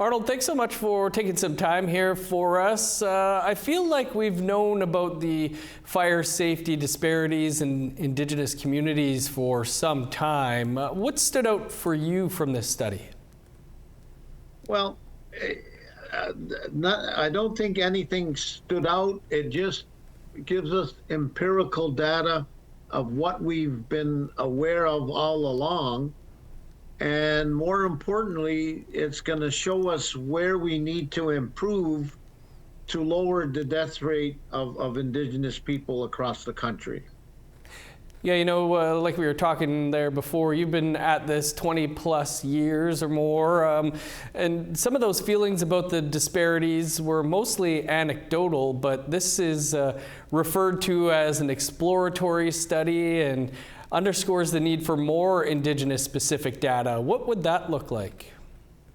Arnold, thanks so much for taking some time here for us. I feel like we've known about the fire safety disparities in Indigenous communities for some time. What stood out for you from this study? Well, I don't think anything stood out. It just gives us empirical data of what we've been aware of all along. And more importantly, it's going to show us where we need to improve to lower the death rate of Indigenous people across the country. Yeah, like we were talking there before, you've been at this 20 plus years or more, and some of those feelings about the disparities were mostly anecdotal, but this is referred to as an exploratory study and underscores the need for more Indigenous-specific data. What would that look like?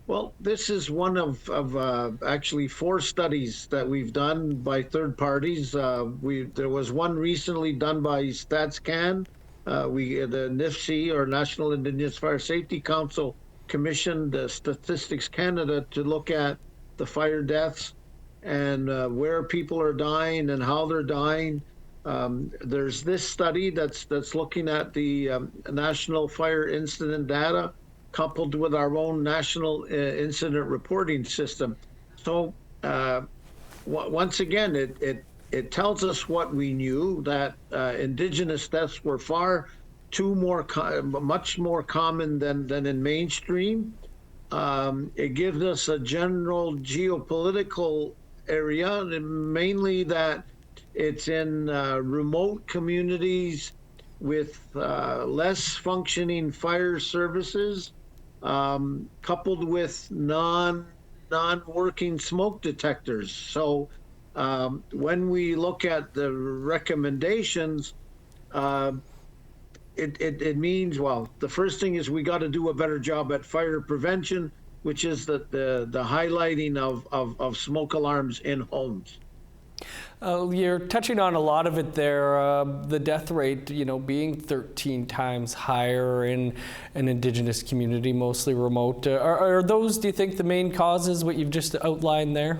Well, this is one of actually 4 studies that we've done by third parties. There was one recently done by StatsCan. The NIFC, or National Indigenous Fire Safety Council, commissioned Statistics Canada to look at the fire deaths and where people are dying and how they're dying. There's this study that's looking at the national fire incident data coupled with our own national incident reporting system. So once again, it tells us what we knew, that Indigenous deaths were much more common than in mainstream. It gives us a general geopolitical area, and mainly that it's in remote communities with less functioning fire services, coupled with non-working smoke detectors. So when we look at the recommendations, it means, well, the first thing is we got to do a better job at fire prevention, which is the highlighting of smoke alarms in homes. You're touching on a lot of it there, the death rate, being 13 times higher in an Indigenous community, mostly remote. Are those, do you think, the main causes, what you've just outlined there?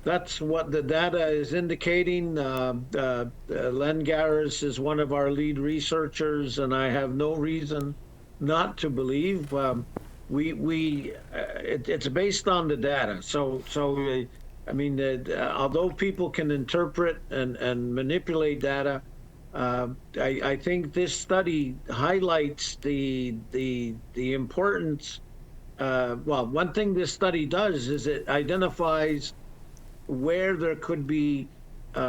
That's what the data is indicating. Len Garris is one of our lead researchers, and I have no reason not to believe. It's based on the data. I mean, although people can interpret and manipulate data, I think this study highlights the importance. Well, one thing this study does is it identifies where there could be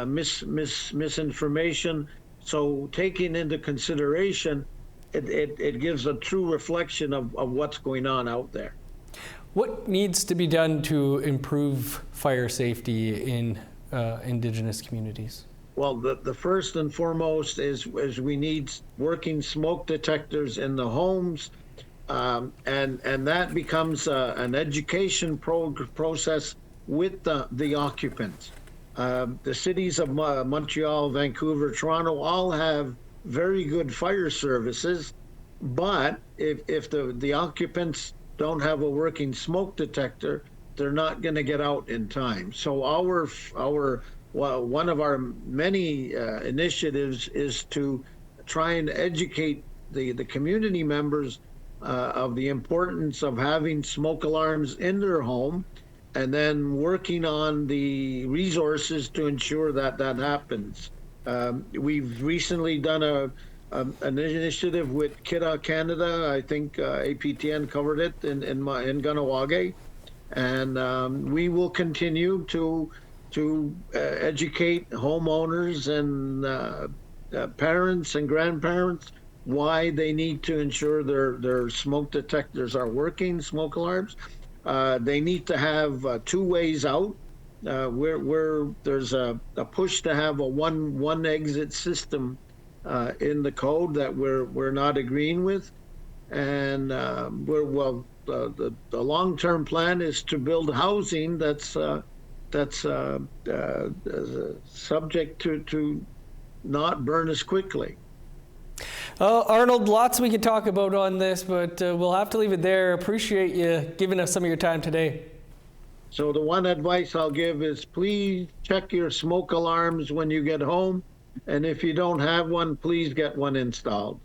misinformation. So taking into consideration, it gives a true reflection of what's going on out there. What needs to be done to improve fire safety in Indigenous communities? Well, the first and foremost is we need working smoke detectors in the homes, and that becomes an education process with the occupants. The cities of Montreal, Vancouver, Toronto all have very good fire services, but if the occupants don't have a working smoke detector, they're not going to get out in time. So one of our many initiatives is to try and educate the community members of the importance of having smoke alarms in their home, and then working on the resources to ensure that happens. We've recently done an initiative with Kidda Canada. I think APTN covered it in Ganawage, and we will continue to educate homeowners and parents and grandparents why they need to ensure their smoke detectors are working, smoke alarms. They need to have 2 ways out. Where there's a push to have a one exit system in the code that we're not agreeing with, and the long-term plan is to build housing that's subject to not burn as quickly. Arnold, lots we could talk about on this, but we'll have to leave it there. Appreciate you giving us some of your time today. So the one advice I'll give is please check your smoke alarms when you get home. And if you don't have one, please get one installed.